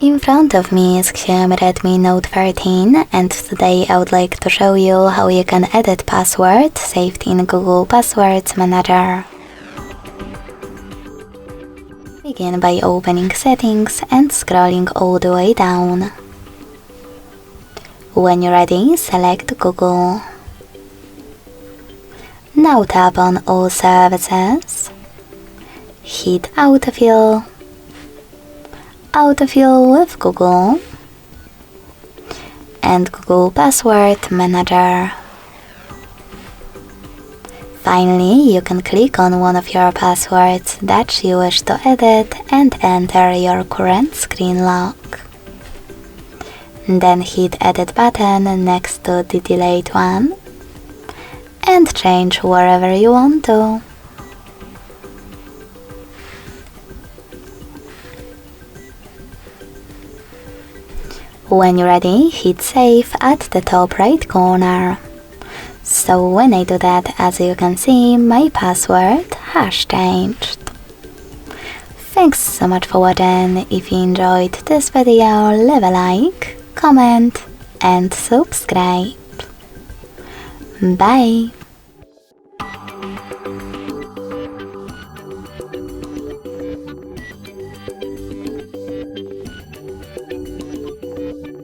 In front of me is XIAOMI Redmi Note 13 and today I would like to show you how you can edit password saved in Google Passwords Manager. Begin by opening Settings and scrolling all the way down. When you're ready, select Google. Now tap on All Services. Hit Autofill. Autofill with Google and Google Password Manager. Finally, you can click on one of your passwords that you wish to edit and enter your current screen lock. Then hit Edit button next to the delayed one and change wherever you want to. When you're ready, hit Save at the top right corner. So when I do that, as you can see, my password has changed. Thanks so much for watching. If you enjoyed this video, leave a like, comment and subscribe. Bye!